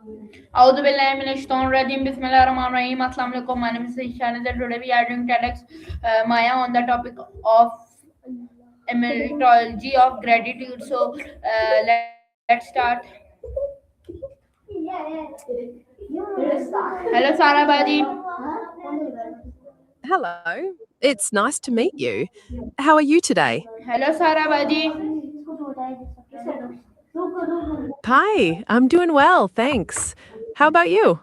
Audu billahi minash shaitanir rajim. Bismillahir rahmanir rahim. Assalamu alaikum. My name is Ishan, and today we are doing TEDx Maya on the topic of etymology of gratitude. So let's start. Hello, Sarah Baji. Hello, it's nice to meet you. How are you today? Hello, Sarah Baji. Hi, I'm doing well, thanks. How about you?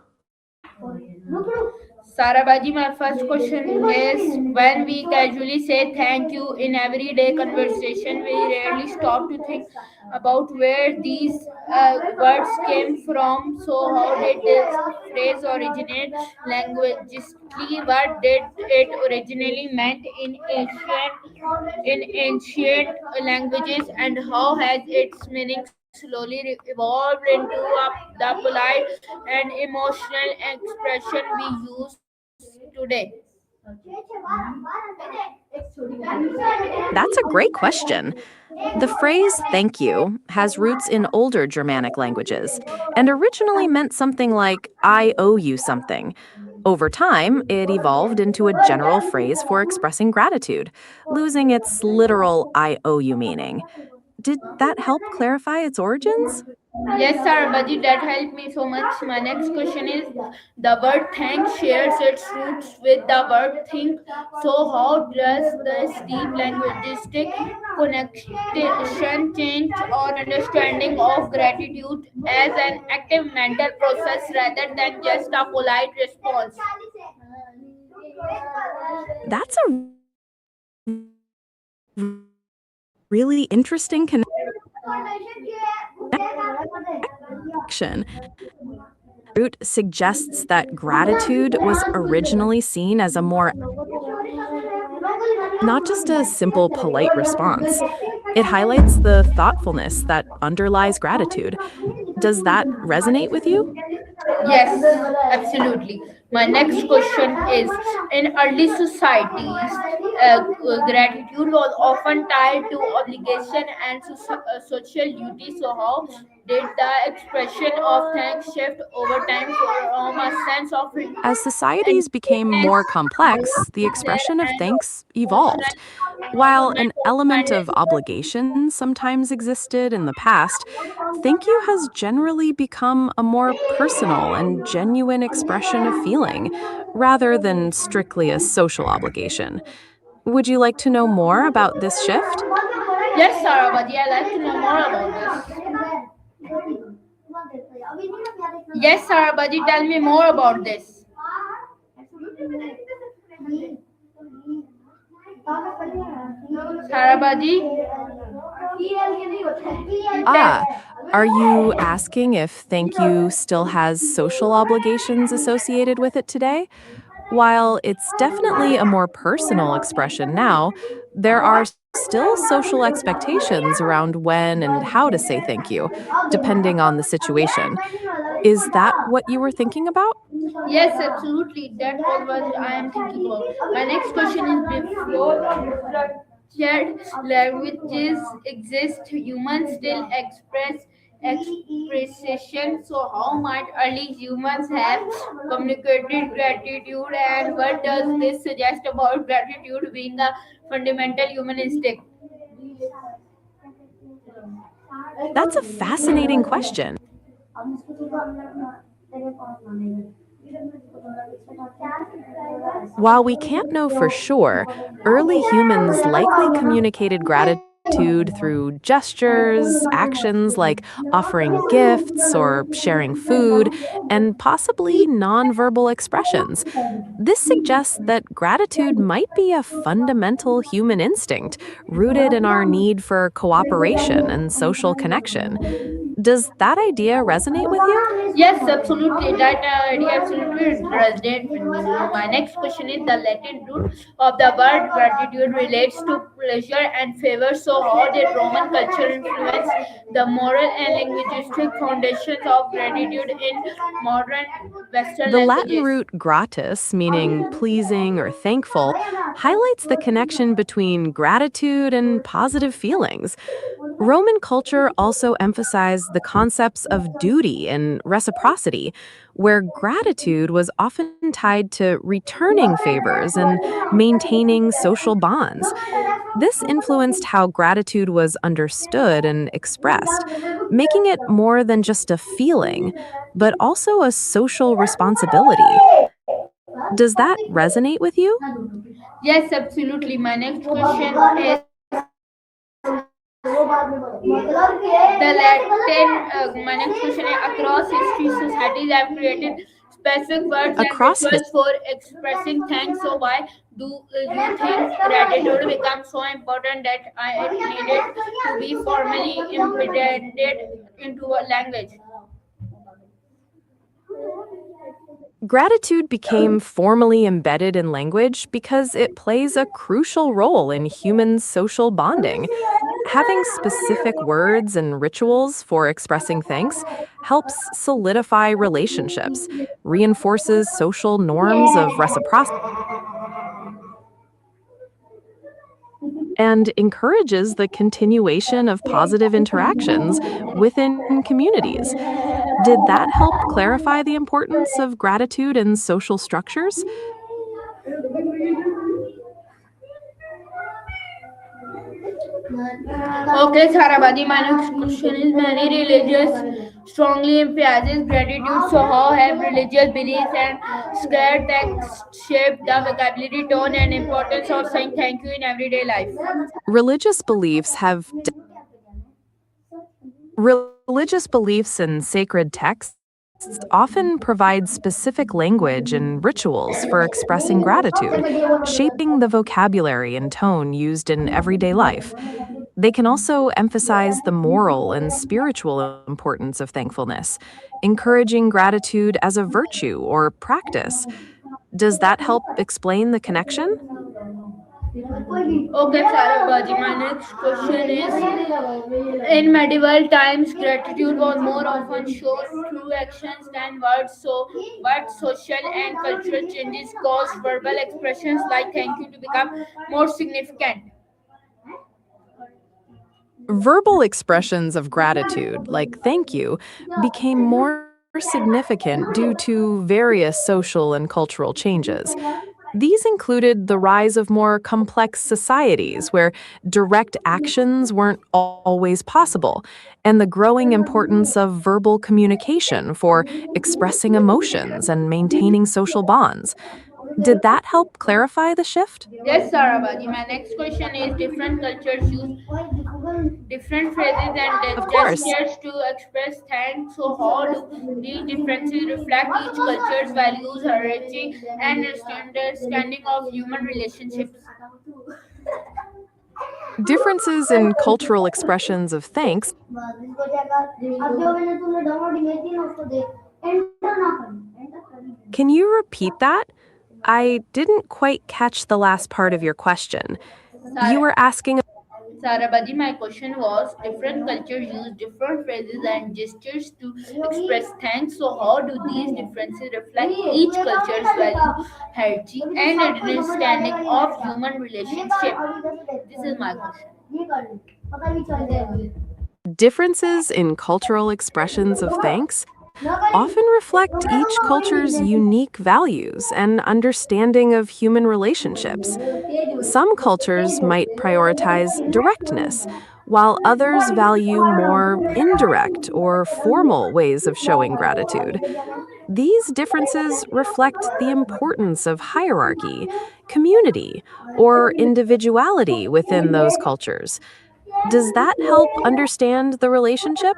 Sarah Baji, my first question is when we casually say thank you in everyday conversation, we rarely stop to think about where these words came from. So, how did this phrase originate linguistically? What did it originally meant in ancient languages, and how has its meaning slowly evolved into the polite and emotional expression we use today? That's a great question. The phrase thank you has roots in older Germanic languages and originally meant something like I owe you something. Over time, it evolved into a general phrase for expressing gratitude, losing its literal I owe you meaning. Did that help clarify its origins? Yes, sir, Baji, that helped me so much. My next question is the word thank shares its roots with the word think. So, how does this deep linguistic connection change our understanding of gratitude as an active mental process rather than just a polite response? That's a really interesting connection. Root suggests that gratitude was originally seen as a more, not just a simple polite response. It highlights the thoughtfulness that underlies gratitude. Does that resonate with you? Yes, absolutely. My next question is in early societies, gratitude was often tied to obligation and social duty. So, how did the expression of thanks shift over time from a sense of As societies became indebtedness more complex, the expression of and thanks evolved. emotional While an involvement of element kindness? of obligation sometimes existed in the past, thank you has generally become a more personal and genuine expression of feeling, rather than strictly a social obligation. Would you like to know more about this shift? Yes, Sarah, but yeah, I'd like to know more about this. Yes, Sarah, but you tell me more about this. Sarabadi? Ah, are you asking if thank you still has social obligations associated with it today? While it's definitely a more personal expression now, there are still social expectations around when and how to say thank you, depending on the situation. Is that what you were thinking about? Yes, absolutely. That was what I am thinking about. My next question is before shared languages exist, humans still express expression. So, how might early humans have communicated gratitude, and what does this suggest about gratitude being a fundamental human instinct? That's a fascinating question. While we can't know for sure, early humans likely communicated gratitude through gestures, actions like offering gifts or sharing food, and possibly nonverbal expressions. This suggests that gratitude might be a fundamental human instinct rooted in our need for cooperation and social connection. Does that idea resonate with you? Yes, absolutely. That idea absolutely resonates with me. My next question is the Latin root of the word gratitude relates to pleasure and favor. So, So, how did Roman culture influence the moral and linguistic foundations of gratitude in modern Western The Latin languages? root gratis, meaning pleasing or thankful, highlights the connection between gratitude and positive feelings. Roman culture also emphasized the concepts of duty and reciprocity, where gratitude was often tied to returning favors and maintaining social bonds. This influenced how gratitude was understood and expressed, making it more than just a feeling, but also a social responsibility. Does that resonate with you? Yes, absolutely. My next question is my next question is across history, societies have created specific words and Across rituals for expressing thanks. So, why do you think gratitude becomes so important that it needed to be formally embedded into a language? Gratitude became formally embedded in language because it plays a crucial role in human social bonding. Having specific words and rituals for expressing thanks helps solidify relationships, reinforces social norms of reciprocity, and encourages the continuation of positive interactions within communities. Did that help clarify the importance of gratitude in social structures? Okay, Sarabadi, my next question is many religions strongly emphasizes gratitude. So, how have religious beliefs and scared texts shaped the vocabulary, tone, and importance of saying thank you in everyday life? Religious beliefs have Religious beliefs and sacred texts often provide specific language and rituals for expressing gratitude, shaping the vocabulary and tone used in everyday life. They can also emphasize the moral and spiritual importance of thankfulness, encouraging gratitude as a virtue or practice. Does that help explain the connection? Okay, Sarabadi, my next question is in medieval times, gratitude was more often shown through actions than words. So, what social and cultural changes caused verbal expressions like thank you to become more significant? Verbal expressions of gratitude, like thank you, became more significant due to various social and cultural changes. These included the rise of more complex societies where direct actions weren't always possible, and the growing importance of verbal communication for expressing emotions and maintaining social bonds. Did that help clarify the shift? Yes, Sarabadi. My next question is different cultures use different phrases and Of course. gestures to express thanks. So, how do these differences reflect each culture's values, hierarchy, and understanding of human relationships? Differences in cultural expressions of thanks. Can you repeat that? I didn't quite catch the last part of your question. You Sar- were asking. Sarabadi, my question was different cultures use different phrases and gestures to express thanks. So, how do these differences reflect each culture's value, hierarchy, and understanding of human relationship? This is my question. Differences in cultural expressions of thanks often reflect each culture's unique values and understanding of human relationships. Some cultures might prioritize directness, while others value more indirect or formal ways of showing gratitude. These differences reflect the importance of hierarchy, community, or individuality within those cultures. Does that help understand the relationship?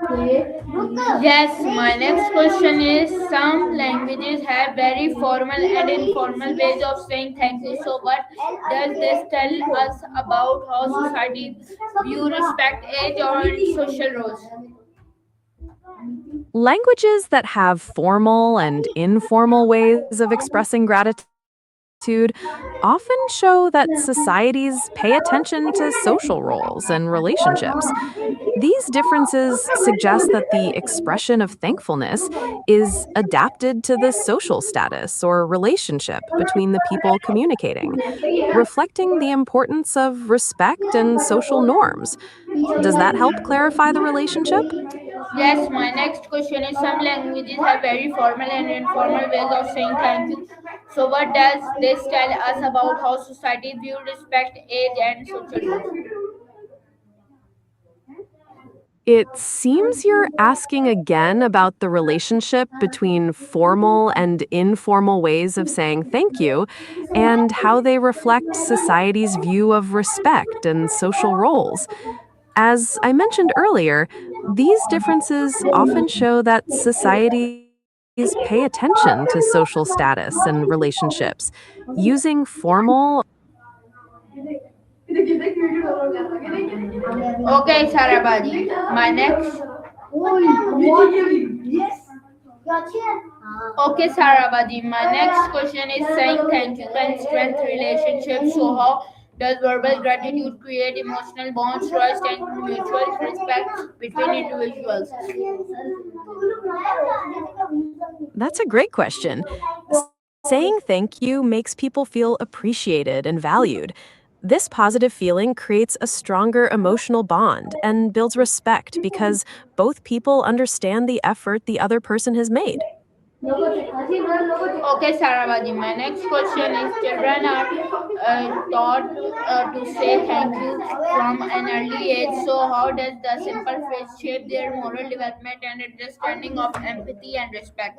Yes, my next question is some languages have very formal and informal ways of saying thank you. So, what does this tell us about how society view respect, age, or social roles? Languages that have formal and informal ways of expressing gratitude gratitude often show that societies pay attention to social roles and relationships. These differences suggest that the expression of thankfulness is adapted to the social status or relationship between the people communicating, reflecting the importance of respect and social norms. Does that help clarify the relationship? Yes, my next question is some languages have very formal and informal ways of saying thank you. So, what does this tell us about how society view respect, age, and social roles? It seems you're asking again about the relationship between formal and informal ways of saying thank you and how they reflect society's view of respect and social roles. As I mentioned earlier, these differences often show that societies pay attention to social status and relationships, using formal. Okay, Sarabadi. My next. Okay, Sarabadi. My next question is saying thank you can strengthen relationships. So, how does verbal gratitude create emotional bonds, trust, and mutual respect between individuals? That's a great question. Saying thank you makes people feel appreciated and valued. This positive feeling creates a stronger emotional bond and builds respect because both people understand the effort the other person has made. Okay, Saravaji. My next question is children are taught to say thank you from an early age. So, how does the simple phrase shape their moral development and understanding of empathy and respect?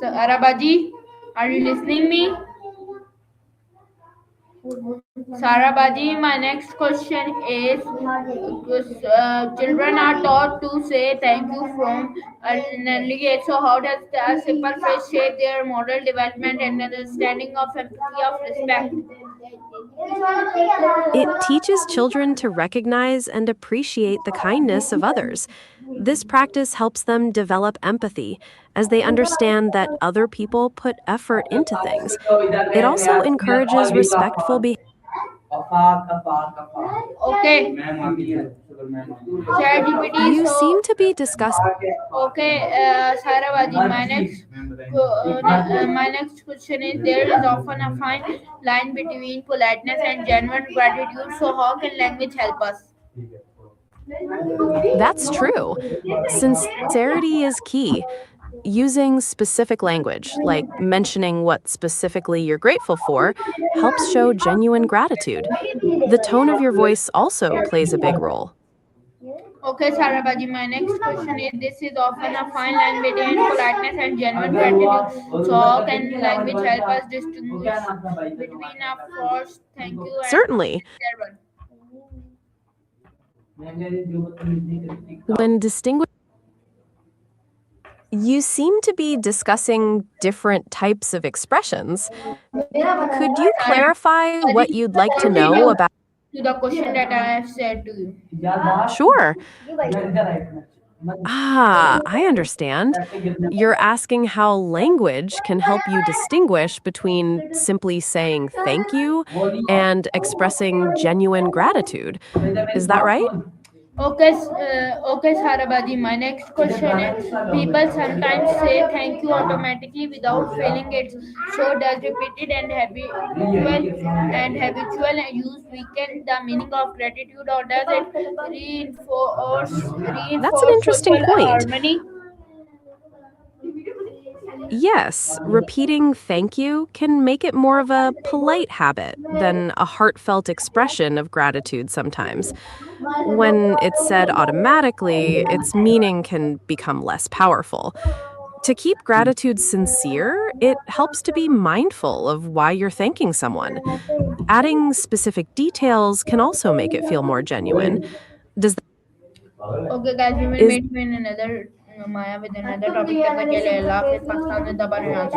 Saravaji, are you listening me? Sarabadi, my next question is children are taught to say thank you from an early age. So, how does the simple phrase shape their moral development and understanding of empathy of respect? It teaches children to recognize and appreciate the kindness of others. This practice helps them develop empathy as they understand that other people put effort into things. It also encourages respectful behavior. Okay, ChatGPT. You So, seem to be discussing. okay, Saravaji, my next question is there is often a fine line between politeness and genuine gratitude. So, how can language help us? That's true. Sincerity is key. Using specific language, like mentioning what specifically you're grateful for, helps show genuine gratitude. The tone of your voice also plays a big role. Okay, Sarabhaji, my next question is this is often a fine line between politeness and genuine gratitude. So, how can language help us distinguish between a forced thank you and a Certainly, sincere one? when distinguishing, you seem to be discussing different types of expressions. Could you I am clarify what Sarabhaji, you'd like to know continue about? to the question that I have said to you. Sure. I understand. You're asking how language can help you distinguish between simply saying thank you and expressing genuine gratitude. Is that right? Okay, okay, Sarabhaji. My next question is: people sometimes say thank you automatically without feeling it. So does repeated and habitual use weaken the meaning of gratitude, or does it That's an reinforce interesting social point. harmony? Yes, repeating thank you can make it more of a polite habit than a heartfelt expression of gratitude sometimes. When it's said automatically, its meaning can become less powerful. To keep gratitude sincere, it helps to be mindful of why you're thanking someone. Adding specific details can also make it feel more genuine. Does Okay, guys, we will is meet you in another Maya with another topic. तब तक के लिए अल्लाह हाफिज़ पाकिस्तान जिंदाबाद